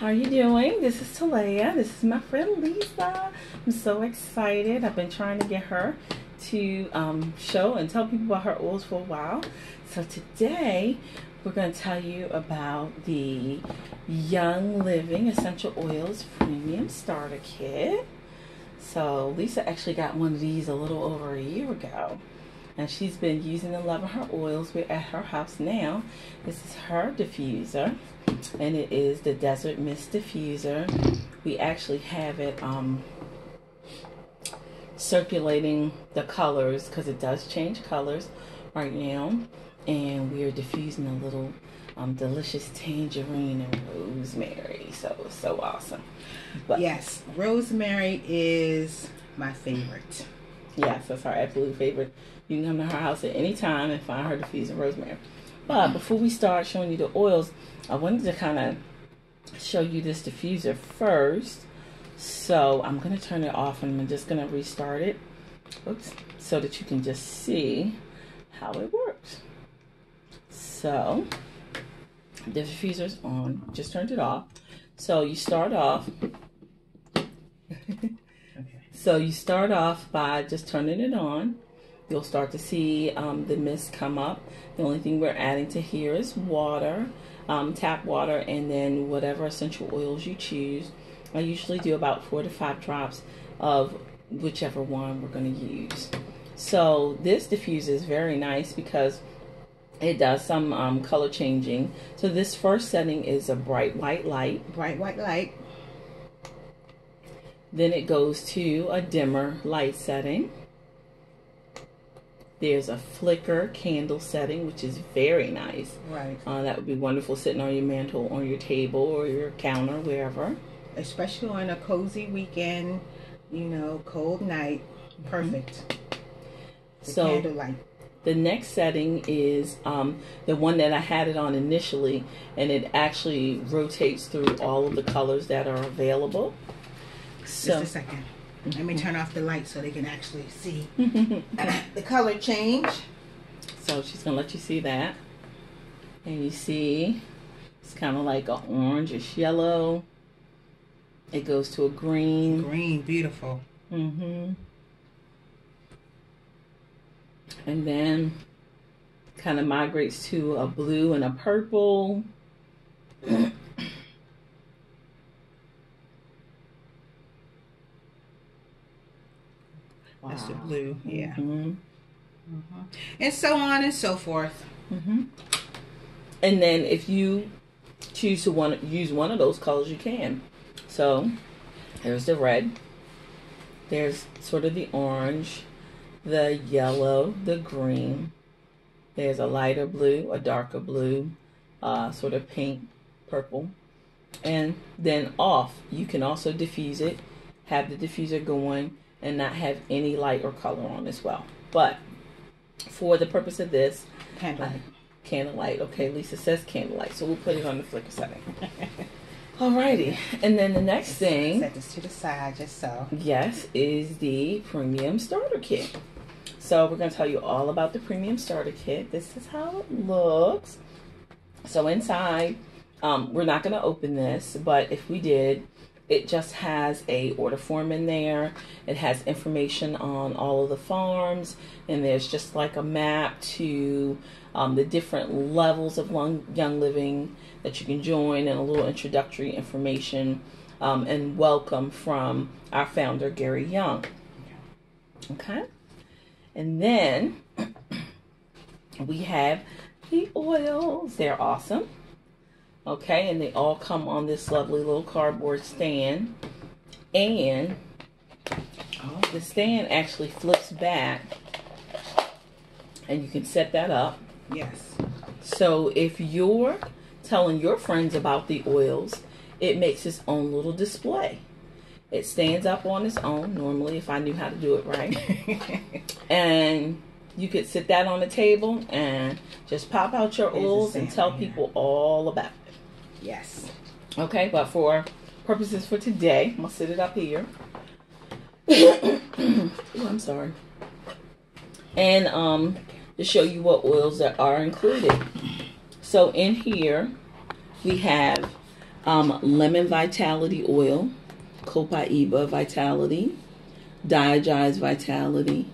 How are you doing? This is Talea. This is my friend Lisa. I'm so excited. I've been trying to get her to show and tell people about her oils for a while. So today we're going to tell you about the Young Living Essential Oils Premium Starter Kit. So Lisa actually got one of these a little over a year ago, and she's been using and loving her oils. We're at her house now. This is her diffuser, and it is the Desert Mist Diffuser. We actually have it circulating the colors, because it does change colors right now, and we're diffusing a little delicious tangerine and rosemary. So awesome. But yes, rosemary is my favorite. Yes, that's our absolute favorite. You can come to her house at any time and find her diffusing rosemary. But before we start showing you the oils, I wanted to kind of show you this diffuser first. So I'm going to turn it off, and I'm just going to restart it. Oops, so that you can just see how it works. So the diffuser's on. Just turned it off. So you start off. So you start off by just turning it on. You'll start to see the mist come up. The only thing we're adding to here is water, tap water, and then whatever essential oils you choose. I usually do about 4 to 5 drops of whichever one we're going to use. So this diffuser is very nice because it does some color changing. So this first setting is a bright white light. Bright white light. Then it goes to a dimmer light setting. There's a flicker candle setting, which is very nice. Right. That would be wonderful sitting on your mantle, on your table, or your counter, wherever. Especially on a cozy weekend, you know, cold night. Perfect. So candlelight. The next setting is the one that I had it on initially, and it actually rotates through all of the colors that are available. So, just a second. Let me turn off the light so they can actually see the color change. So she's going to let you see that. And you see it's kind of like an orangish yellow. It goes to a green. Green, beautiful. And then kind of migrates to a blue and a purple. That's the blue, yeah. And so on and so forth. And then if you choose to use one of those colors, you can. So there's the red. There's sort of the orange, the yellow, the green. There's a lighter blue, a darker blue, sort of pink, purple. And then off, you can also diffuse it, have the diffuser going, and not have any light or color on as well. But for the purpose of this, candlelight. Candlelight. Okay, Lisa says candlelight, so we'll put it on the flicker setting. Alrighty, and then the next thing, set this to the side just so. Yes, is the Premium Starter Kit. So we're going to tell you all about the Premium Starter Kit. This is how it looks. So inside, we're not going to open this, but if we did, it just has a order form in there. It has information on all of the farms, and there's just like a map to the different levels of Young Living that you can join, and a little introductory information and welcome from our founder, Gary Young. Okay? And then we have the oils. They're awesome. Okay, and they all come on this lovely little cardboard stand. And the stand actually flips back, and you can set that up. Yes. So if you're telling your friends about the oils, it makes its own little display. It stands up on its own, normally, if I knew how to do it right. And you could sit that on the table and just pop out your oils and tell people all about it. Yes. Okay, but for purposes for today, I'm going to sit it up here. Ooh, I'm sorry. And to show you what oils that are included. So in here, we have Lemon Vitality Oil, Copaiba Vitality, Diagize Vitality,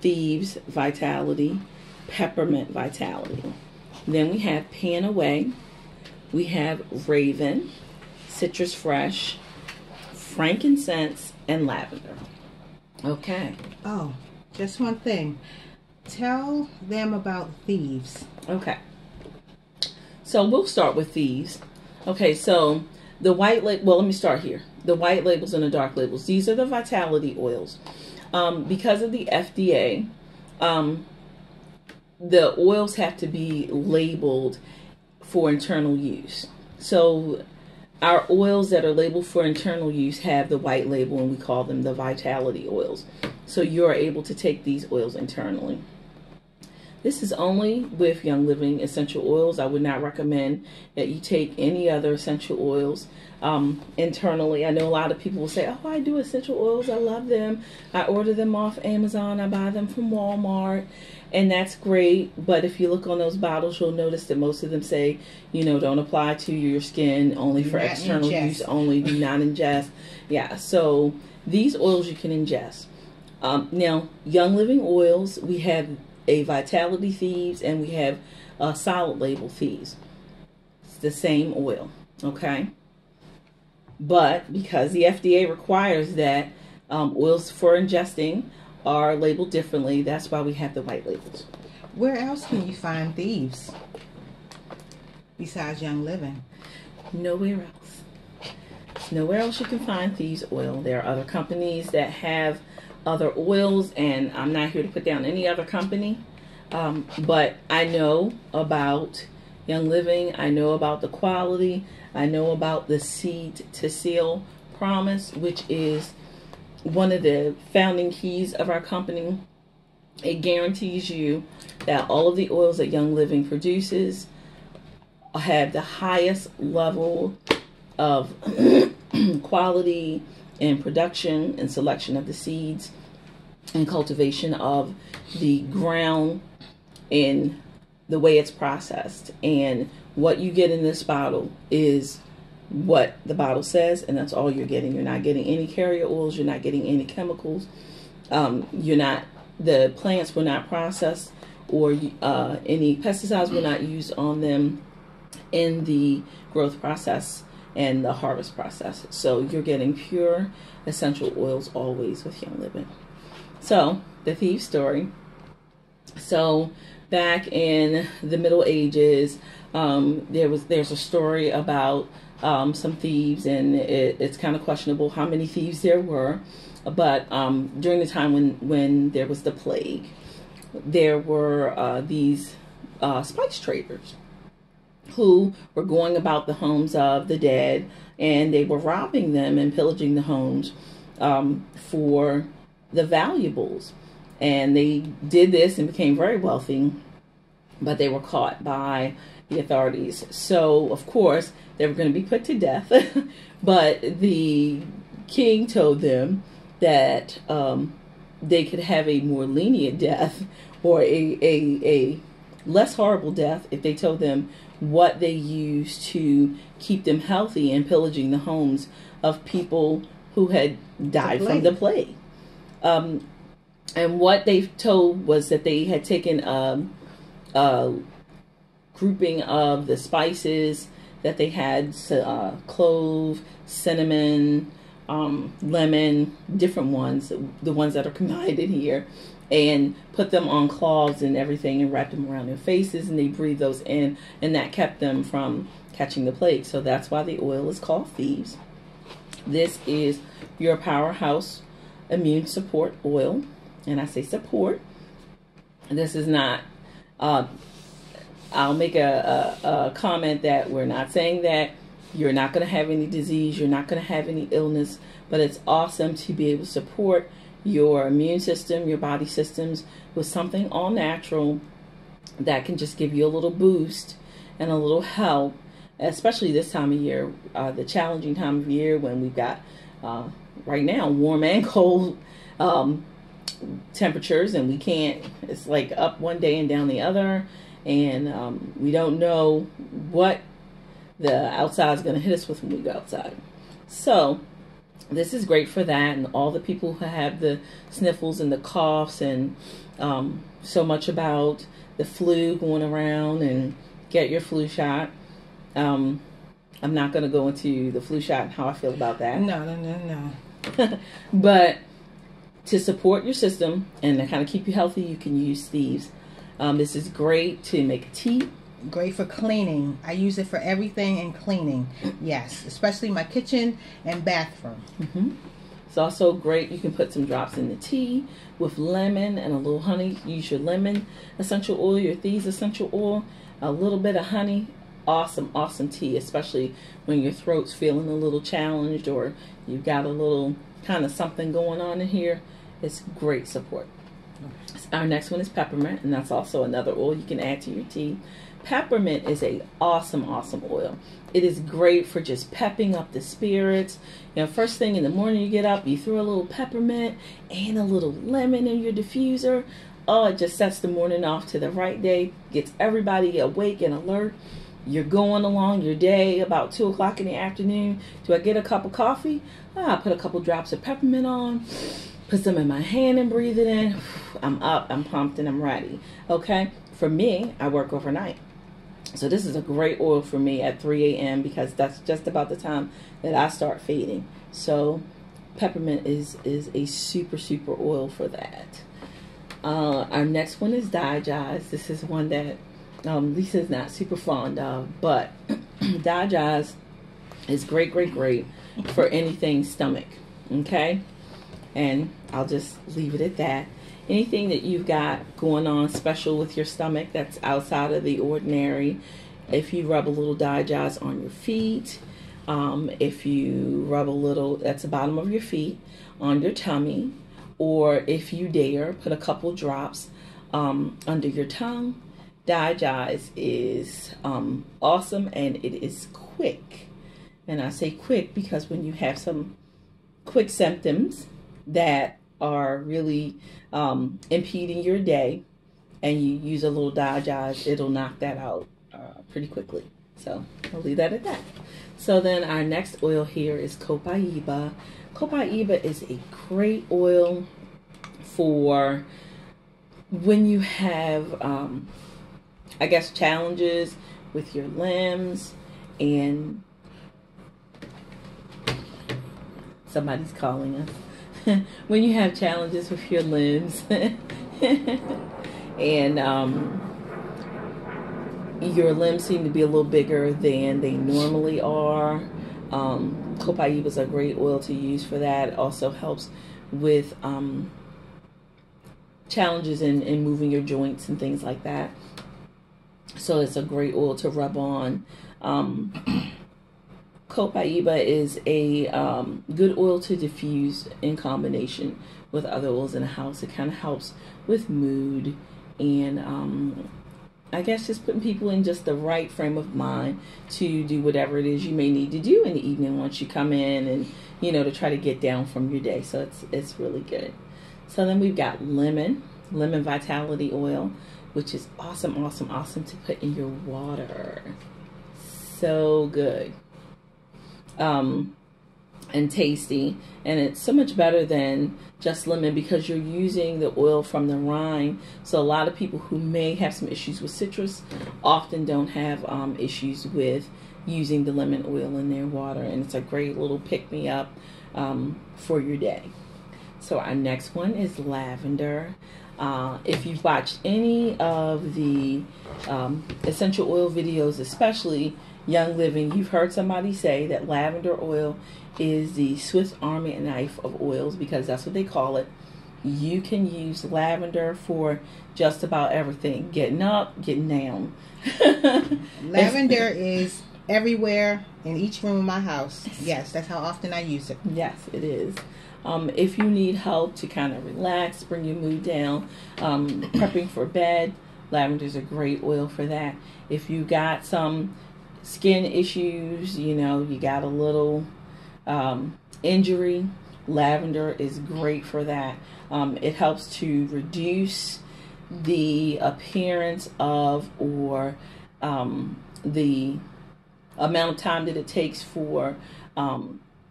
Thieves Vitality, Peppermint Vitality. Then we have Pan Away, we have Raven, Citrus Fresh, Frankincense, and Lavender. Okay. Oh, just one thing. Tell them about Thieves. Okay. So we'll start with Thieves. Okay, so the white label, well, let me start here. The white labels and the dark labels. These are the vitality oils. Because of the FDA, the oils have to be labeled for internal use. So our oils that are labeled for internal use have the white label, and we call them the vitality oils. So you're able to take these oils internally. This is only with Young Living essential oils. I would not recommend that you take any other essential oils internally. I know a lot of people will say, oh, I do essential oils. I love them. I order them off Amazon. I buy them from Walmart. And that's great. But if you look on those bottles, you'll notice that most of them say, you know, don't apply to your skin, only for external use only. Do not ingest. Yeah, so these oils you can ingest. Now, Young Living oils, we have a Vitality Thieves, and we have a solid label Thieves. It's the same oil, okay? But because the FDA requires that oils for ingesting are labeled differently, that's why we have the white labels. Where else can you find Thieves besides Young Living? Nowhere else. Nowhere else you can find Thieves oil. There are other companies that have other oils, and I'm not here to put down any other company, but I know about Young Living. I know about the quality. I know about the Seed to Seal promise, which is one of the founding keys of our company. It guarantees you that all of the oils that Young Living produces have the highest level of quality and production and selection of the seeds and cultivation of the ground in the way it's processed. And what you get in this bottle is what the bottle says, and that's all you're getting. You're not getting any carrier oils. You're not getting any chemicals. The plants were not processed, or any pesticides were not used on them in the growth process and the harvest process. So you're getting pure essential oils always with Young Living. So the thief story. So back in the Middle Ages, there's a story about some thieves, and it's kind of questionable how many thieves there were. But during the time when there was the plague, there were these spice traders who were going about the homes of the dead, and they were robbing them and pillaging the homes for the valuables. And they did this and became very wealthy, but they were caught by the authorities. So, of course, they were going to be put to death. But the king told them that they could have a more lenient death, or a less horrible death, if they told them what they used to keep them healthy and pillaging the homes of people who had died from the plague. And what they told was that they had taken a grouping of the spices that they had, clove, cinnamon, lemon, different ones, the ones that are combined in here, and put them on cloths and everything and wrapped them around their faces, and they breathed those in, and that kept them from catching the plague. So that's why the oil is called Thieves. This is your powerhouse immune support oil, and I say support. This is not, I'll make a comment that we're not saying that you're not going to have any disease, you're not going to have any illness, but it's awesome to be able to support your immune system, your body systems, with something all natural that can just give you a little boost and a little help, especially this time of year, the challenging time of year when we've got, right now, warm and cold temperatures, and we can't, it's like up one day and down the other, and we don't know what the outside is going to hit us with when we go outside. So this is great for that, and all the people who have the sniffles and the coughs and so much about the flu going around, and get your flu shot. I'm not going to go into the flu shot and how I feel about that. No. But to support your system and to kind of keep you healthy, you can use thieves. This is great to make tea. Great for cleaning. I use it for everything and cleaning. Yes, especially my kitchen and bathroom. It's also great. You can put some drops in the tea with lemon and a little honey. Use your lemon essential oil, your thieves essential oil, a little bit of honey. Awesome, awesome tea, especially when your throat's feeling a little challenged or you've got a little kind of something going on in here. It's great support. Our next one is peppermint, and that's also another oil you can add to your tea. Peppermint is a awesome oil. It is great for just pepping up the spirits. You know, first thing in the morning you get up, you throw a little peppermint and a little lemon in your diffuser. Oh, it just sets the morning off to the right day, gets everybody awake and alert. You're going along your day about 2 o'clock in the afternoon. Do I get a cup of coffee? I put a couple drops of peppermint on, put some in my hand and breathe it in. I'm up, I'm pumped, and I'm ready. Okay? For me, I work overnight. So this is a great oil for me at 3 a.m. because that's just about the time that I start fading. So peppermint is a super oil for that. Our next one is Digest. This is one that Lisa's not super fond of, but Digest is great for anything stomach. Okay? And I'll just leave it at that. Anything that you've got going on special with your stomach that's outside of the ordinary, if you rub a little Digest on your feet, if you rub a little, that's the bottom of your feet, on your tummy, or if you dare, put a couple drops under your tongue. Digest is awesome, and it is quick. And I say quick because when you have some quick symptoms that are really impeding your day, and you use a little Digest, it'll knock that out pretty quickly. So I'll leave that at that. So then our next oil here is Copaiba. Copaiba is a great oil for when you have, I guess, challenges with your limbs, and somebody's calling us. When you have challenges with your limbs and your limbs seem to be a little bigger than they normally are, Copaiba is a great oil to use for that. It also helps with challenges in moving your joints and things like that. So it's a great oil to rub on. Copaiba is a good oil to diffuse in combination with other oils in the house. It kind of helps with mood and I guess just putting people in just the right frame of mind to do whatever it is you may need to do in the evening once you come in, and to try to get down from your day. So it's really good. So then we've got lemon vitality oil, which is awesome to put in your water. So good. And tasty, and it's so much better than just lemon because you're using the oil from the rind. So a lot of people who may have some issues with citrus often don't have issues with using the lemon oil in their water, and it's a great little pick-me-up for your day. So our next one is lavender. If you've watched any of the essential oil videos, especially Young Living, you've heard somebody say that lavender oil is the Swiss Army knife of oils, because that's what they call it. You can use lavender for just about everything. Getting up, getting down. Lavender is everywhere in each room of my house. Yes, that's how often I use it. Yes, it is. If you need help to kind of relax, bring your mood down, prepping for bed, lavender is a great oil for that. If you got some skin issues, you got a little injury, lavender is great for that. It helps to reduce the appearance of or the amount of time that it takes for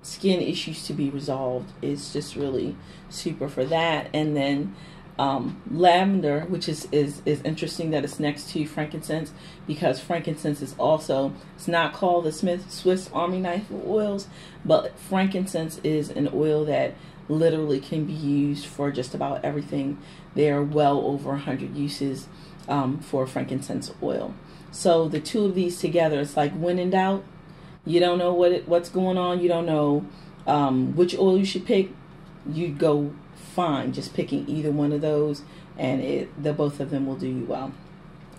skin issues to be resolved is just really super for that. And then lavender, which is interesting that it's next to frankincense, because frankincense is also, it's not called the Swiss Army knife of oils, but frankincense is an oil that literally can be used for just about everything. There are well over 100 uses for frankincense oil. So the two of these together, it's like when in doubt, you don't know what's going on, you don't know which oil you should pick, you'd go fine just picking either one of those, and the both of them will do you well.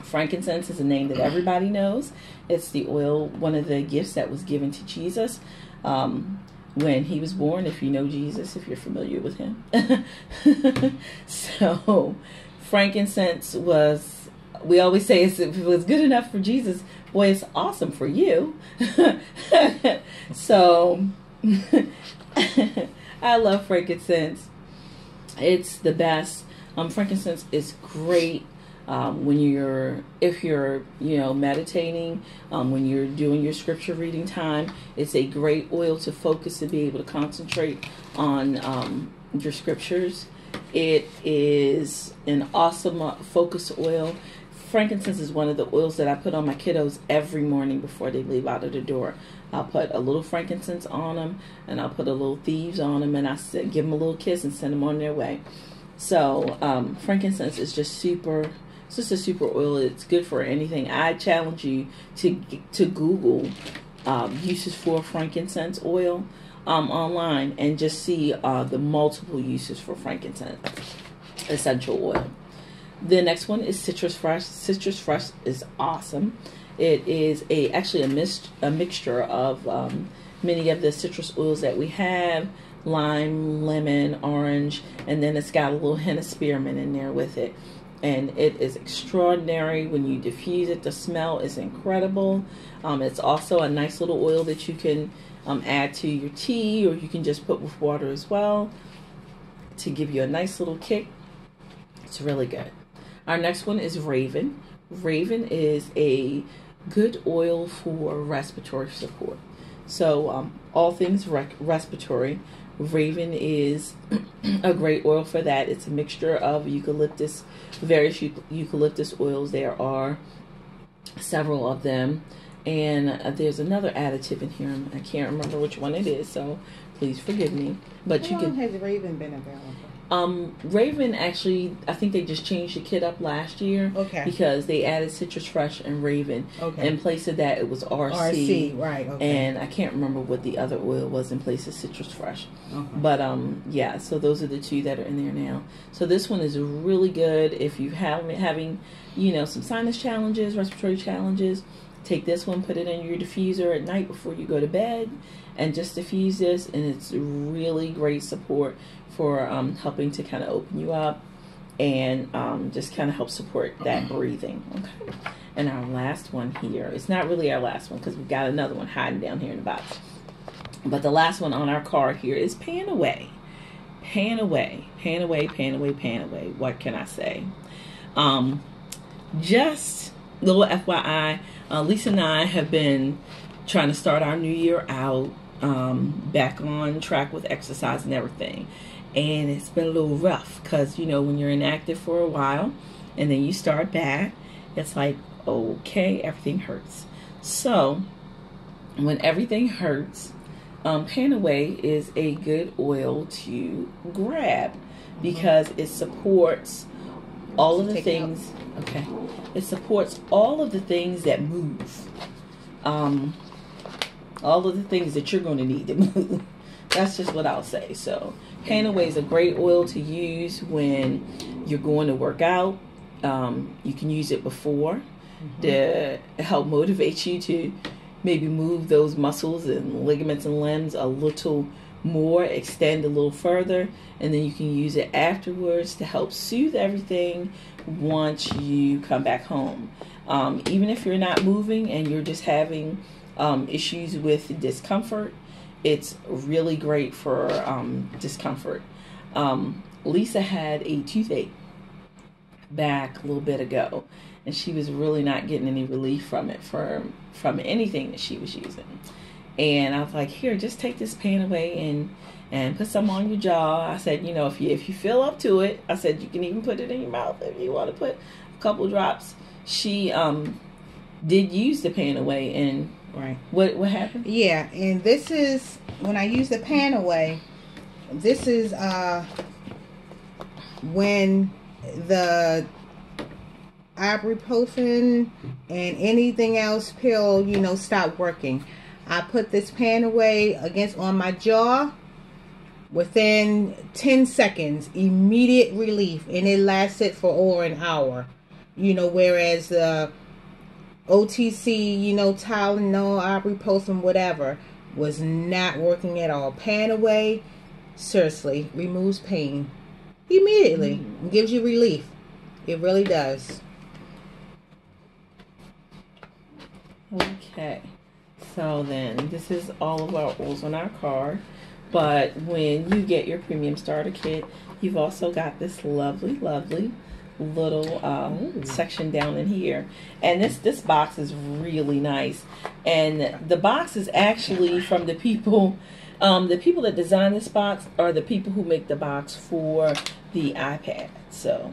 Frankincense is a name that everybody knows. It's the oil, one of the gifts that was given to Jesus when he was born, if you know Jesus, if you're familiar with him. So frankincense was, we always say if it was good enough for Jesus, boy, it's awesome for you. So I love frankincense. It's the best. Frankincense is great if you're meditating, when you're doing your scripture reading time. It's a great oil to focus, to be able to concentrate on your scriptures. It is an awesome focus oil. Frankincense is one of the oils that I put on my kiddos every morning before they leave out of the door. I'll put a little frankincense on them, and I'll put a little thieves on them, and I give them a little kiss and send them on their way. So frankincense is just super. It's just a super oil. It's good for anything. I challenge you to Google uses for frankincense oil online and just see the multiple uses for frankincense essential oil. The next one is Citrus Fresh. Citrus Fresh is awesome. It is actually a mixture of many of the citrus oils that we have: lime, lemon, orange, and then it's got a little hint of spearmint in there with it. And it is extraordinary when you diffuse it. The smell is incredible. It's also a nice little oil that you can add to your tea, or you can just put with water as well to give you a nice little kick. It's really good. Our next one is Raven. Raven is a good oil for respiratory support. So all things respiratory, Raven is a great oil for that. It's a mixture of eucalyptus, various eucalyptus oils. There are several of them, and there's another additive in here. I can't remember which one it is, so please forgive me. But How long has Raven been available? Raven, actually, I think they just changed the kit up last year. Okay. Because they added Citrus Fresh and Raven. Okay. In place of that, it was RC. RC, right. Okay. And I can't remember what the other oil was in place of Citrus Fresh. Okay. But yeah, so those are the two that are in there now. So this one is really good if you have having some sinus challenges, respiratory challenges. Take this one, put it in your diffuser at night before you go to bed, and just diffuse this, and it's really great support for helping to kind of open you up and just kind of help support that breathing. Okay. And our last one here, it's not really our last one because we've got another one hiding down here in the box. But the last one on our card here is Pan Away. Pan Away. Pan Away, Pan Away, Pan Away. What can I say? Just little FYI, Lisa and I have been trying to start our new year out back on track with exercise and everything. And it's been a little rough because, when you're inactive for a while and then you start back, it's like, okay, everything hurts. So when everything hurts, Pan Away is a good oil to grab because it supports all of the things. Okay. It supports all of the things that move. All of the things that you're going to need to move. That's just what I'll say. So Pan Away is a great oil to use when you're going to work out. You can use it before to help motivate you to maybe move those muscles and ligaments and limbs a little more, extend a little further, and then you can use it afterwards to help soothe everything once you come back home. Even if you're not moving and you're just having issues with discomfort, it's really great for discomfort. Lisa had a toothache back a little bit ago, and she was really not getting any relief from it, from anything that she was using. And I was like, here, just take this pan away and put some on your jaw. I said, if you feel up to it, I said, you can even put it in your mouth if you want to put a couple drops. She did use the pan away, and right. What happened? Yeah, and this is when I use the pan away. This is when the ibuprofen and anything else pill, stop working. I put this pan away on my jaw. Within 10 seconds, immediate relief, and it lasted for over an hour. Whereas the OTC, Tylenol, ibuprofen, whatever, was not working at all. Pan away, seriously, removes pain immediately. Mm-hmm. Gives you relief. It really does. Okay. So then, this is all of our oils on our card. But when you get your premium starter kit, you've also got this lovely little section down in here. And this box is really nice. And the box is actually from the people that design this box are the people who make the box for the iPad. So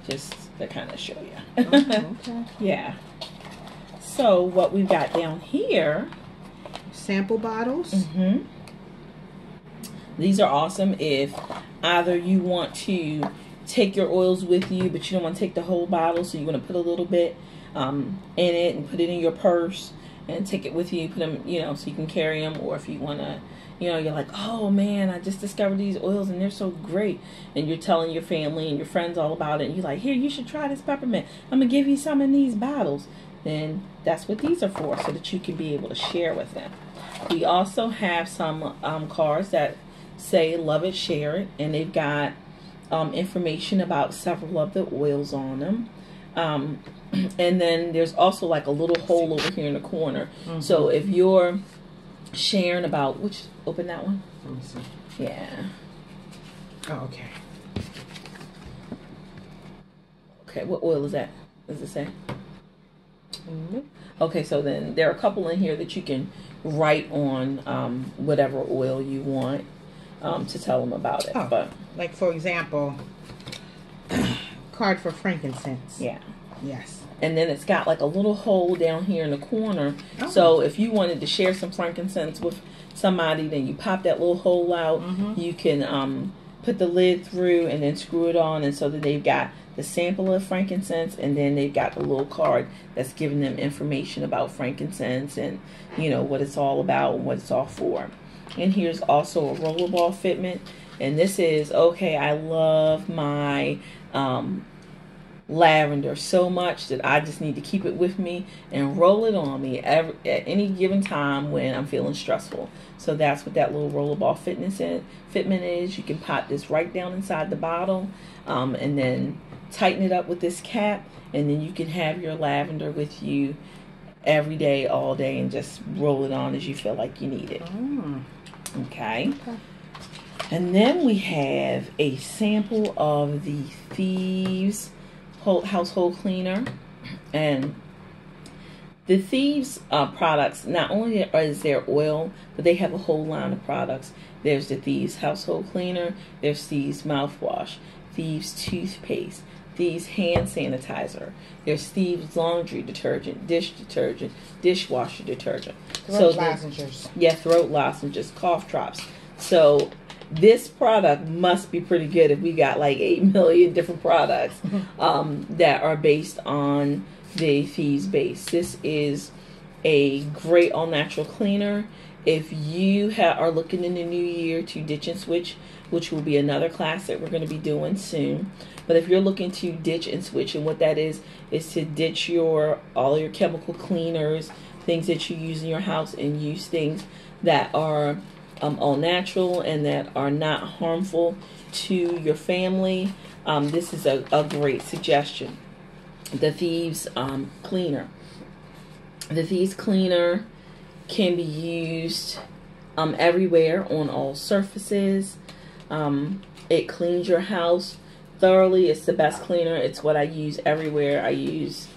just to kind of show you. Okay. Yeah. So what we've got down here, sample bottles. Mm-hmm. These are awesome if either you want to take your oils with you, but you don't want to take the whole bottle, so you want to put a little bit in it and put it in your purse and take it with you, put them, so you can carry them. Or if you want to, you're like, oh man, I just discovered these oils and they're so great, and you're telling your family and your friends all about it, and you're like, here, you should try this peppermint. I'm going to give you some in these bottles. Then that's what these are for, so that you can be able to share with them. We also have some cards that say love it, share it, and they've got information about several of the oils on them. And then there's also like a little hole over here in the corner. Mm-hmm. So if you're sharing about, open that one? Let me see. Yeah. Oh, okay. Okay, what oil is that? Does it say? Mm-hmm. Okay, so then there are a couple in here that you can write on whatever oil you want to tell them about it. Oh, but like for example, card for frankincense. Yeah. Yes. And then it's got like a little hole down here in the corner. Oh. So if you wanted to share some frankincense with somebody, then you pop that little hole out. Mm-hmm. You can put the lid through and then screw it on, and so that they've got the sample of frankincense, and then they've got the little card that's giving them information about frankincense and what it's all about and what it's all for. And here's also a rollerball fitment, and this is I love my lavender so much that I just need to keep it with me and roll it on me at any given time when I'm feeling stressful. So that's what that little rollerball fitment is. You can pop this right down inside the bottle, and then tighten it up with this cap, and then you can have your lavender with you every day, all day, and just roll it on as you feel like you need it. Okay. And then we have a sample of the Thieves household cleaner. And the Thieves products, not only is there oil, but they have a whole line of products. There's the Thieves household cleaner, there's Thieves mouthwash, Thieves toothpaste, Thieves hand sanitizer, there's Thieves laundry detergent, dish detergent, dishwasher detergent. Throat lozenges. Yeah, throat lozenges, cough drops. So this product must be pretty good if we got like 8 million different products that are based on the Thieves base. This is a great all-natural cleaner. If you are looking in the new year to ditch and switch, which will be another class that we're going to be doing soon. But if you're looking to ditch and switch, and what that is to ditch all your chemical cleaners, things that you use in your house, and use things that are all natural and that are not harmful to your family, this is a great suggestion. The Thieves cleaner. The Thieves cleaner can be used everywhere on all surfaces. It cleans your house thoroughly. It's the best cleaner. It's what I use everywhere. I use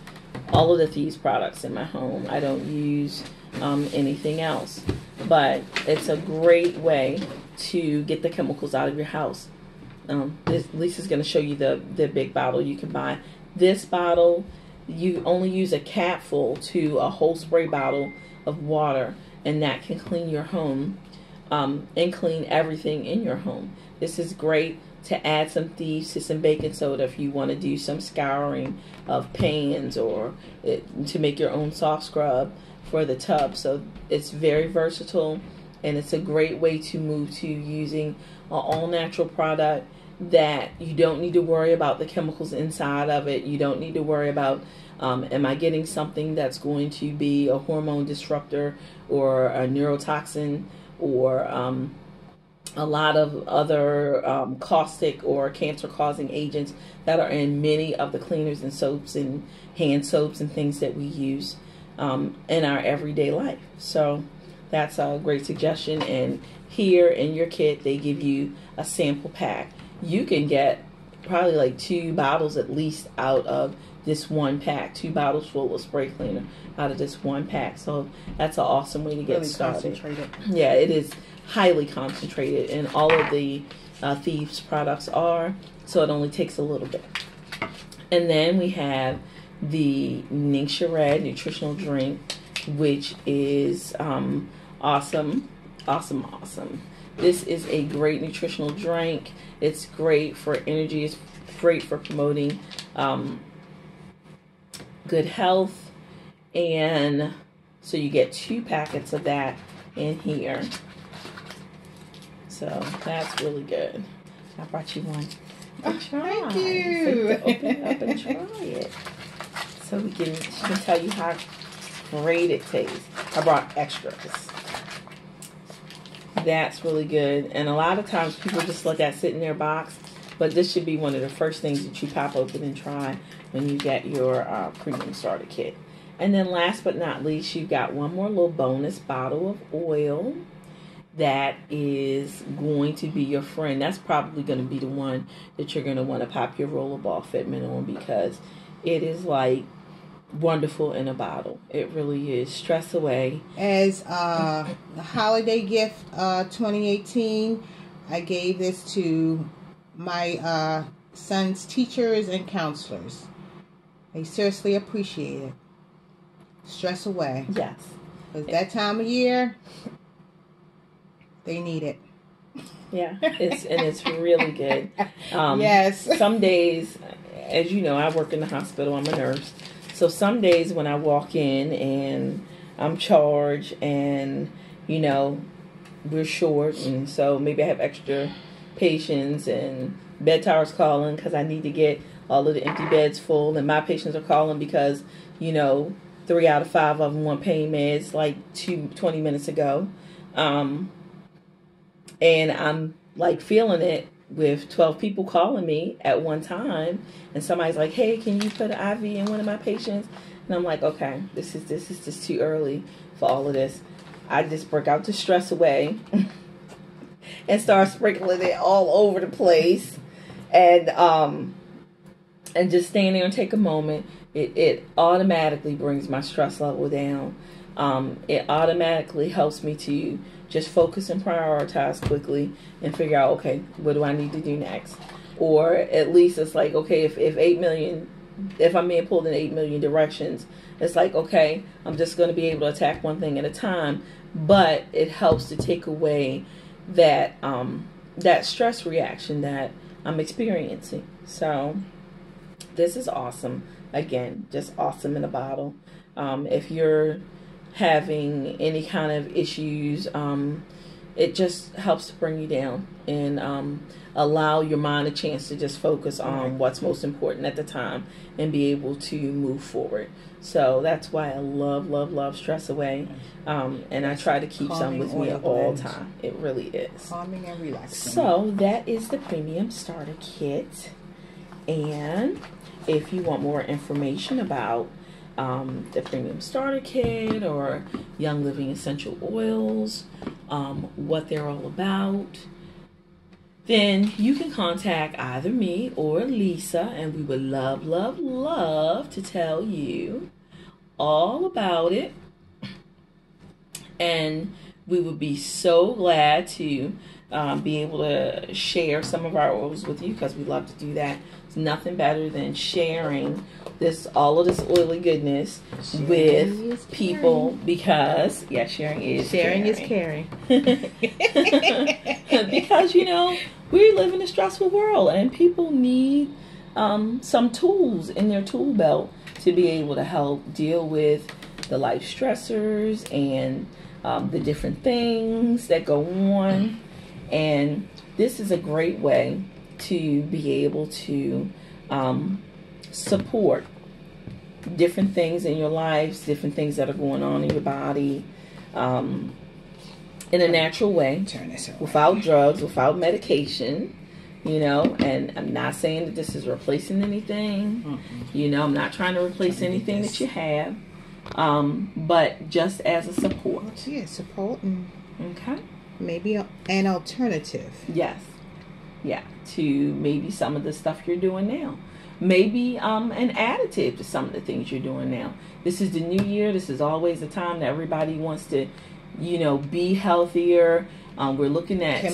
all of the Thieves products in my home. I don't use anything else. But it's a great way to get the chemicals out of your house. Lisa's going to show you the big bottle you can buy. This bottle, you only use a capful to a whole spray bottle of water, and that can clean your home and clean everything in your home. This is great to add some Thieves to some baking soda if you want to do some scouring of pans or to make your own soft scrub for the tub. So it's very versatile, and it's a great way to move to using an all-natural product that you don't need to worry about the chemicals inside of it. You don't need to worry about am I getting something that's going to be a hormone disruptor or a neurotoxin or a lot of other caustic or cancer-causing agents that are in many of the cleaners and soaps and hand soaps and things that we use in our everyday life. So that's a great suggestion. And here in your kit, they give you a sample pack. You can get probably like 2 bottles at least out of this one pack. 2 bottles full of spray cleaner out of this one pack. So that's an awesome way to get really started. Concentrated. Yeah, it is highly concentrated, and all of the Thieves products are. So it only takes a little bit. And then we have the Ningxia Red nutritional drink, which is awesome. This is a great nutritional drink. It's great for energy. It's great for promoting good health. And so you get 2 packets of that in here. So that's really good. I brought you one. Thank you. So you can open it up and try it. So she can tell you how great it tastes. I brought extras. That's really good. And a lot of times people just let that sit in their box, but this should be one of the first things that you pop open and try when you get your premium starter kit. And then last but not least, you've got one more little bonus bottle of oil that is going to be your friend. That's probably going to be the one that you're going to want to pop your rollerball fitment on, because it is like wonderful in a bottle. It really is. Stress away. As a holiday gift 2018, I gave this to my son's teachers and counselors. They seriously appreciate it. Stress away. Yes. Because that time of year, they need it. Yeah, it's really good. Yes. Some days, as you know, I work in the hospital. I'm a nurse. So some days when I walk in and I'm charged and, you know, we're short, and so maybe I have extra patients and bed towers calling because I need to get all of the empty beds full, and my patients are calling because, you know, 3 out of 5 of them want pain meds like 20 minutes ago. And I'm like feeling it with 12 people calling me at one time, and somebody's like, hey, can you put an IV in one of my patients? And I'm like, okay, this is just too early for all of this. I just break out the Stress Away and start sprinkling it all over the place, and just stand there and take a moment. It automatically brings my stress level down. It automatically helps me to just focus and prioritize quickly and figure out, okay, what do I need to do next? Or at least it's like, okay, if I'm being pulled in 8 million directions, it's like, okay, I'm just going to be able to attack one thing at a time. But it helps to take away that that stress reaction that I'm experiencing. So this is awesome. Again, just awesome in a bottle. If you're having any kind of issues, it just helps to bring you down and allow your mind a chance to just focus on what's most important at the time and be able to move forward. So that's why I love Stress Away, and I try to keep some with me at all time. It really is calming and relaxing. So that is the Premium Starter Kit, and if you want more information about the Premium Starter Kit or Young Living Essential Oils, what they're all about, then you can contact either me or Lisa, and we would love to tell you all about it. And we would be so glad to be able to share some of our oils with you, because we love to do that. It's nothing better than sharing all of this oily goodness with people, because sharing is caring. Because we live in a stressful world, and people need some tools in their tool belt to be able to help deal with the life stressors and the different things that go on. And this is a great way to be able to support different things in your lives, different things that are going on in your body, in a natural way, without drugs, without medication, and I'm not saying that this is replacing anything. I'm not trying to replace anything that you have, but just as a support. Yeah, support and okay, maybe an alternative. Yes, yeah, to maybe some of the stuff you're doing now. Maybe an additive to some of the things you're doing now. This is the new year. This is always the time that everybody wants to, be healthier. We're looking at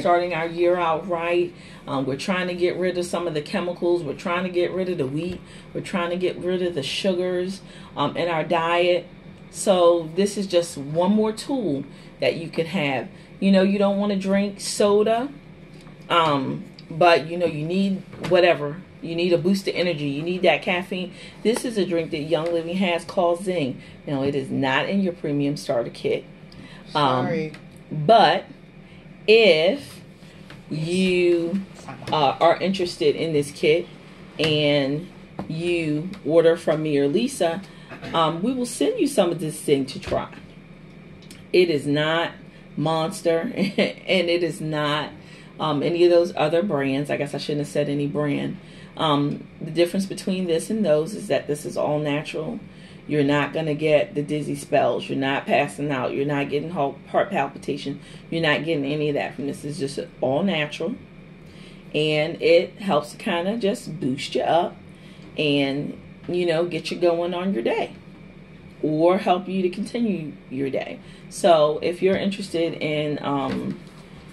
starting our year out right. We're trying to get rid of some of the chemicals. We're trying to get rid of the wheat. We're trying to get rid of the sugars in our diet. So this is just one more tool that you can have. You don't want to drink soda, but you need whatever. You need a boost of energy. You need that caffeine. This is a drink that Young Living has called Zing. It is not in your premium starter kit. Sorry. But if you are interested in this kit and you order from me or Lisa, we will send you some of this thing to try. It is not Monster, and it is not any of those other brands. I guess I shouldn't have said any brand. The difference between this and those is that this is all natural. You're not going to get the dizzy spells. You're not passing out. You're not getting heart palpitation. You're not getting any of that from this. It's just all natural. And it helps to kind of just boost you up and, get you going on your day, or help you to continue your day. So if you're interested in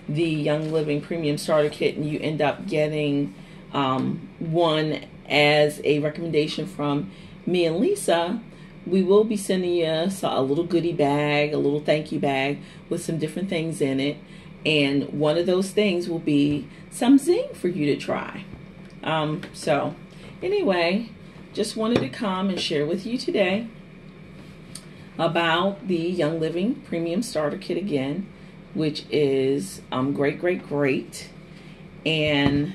the Young Living Premium Starter Kit, and you end up getting one as a recommendation from me and Lisa, we will be sending you a little goodie bag, a little thank you bag with some different things in it. And one of those things will be some Zing for you to try. So anyway, just wanted to come and share with you today about the Young Living Premium Starter Kit again, which is great. And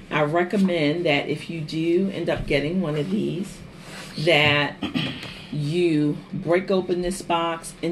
I recommend that if you do end up getting one of these, that you break open this box and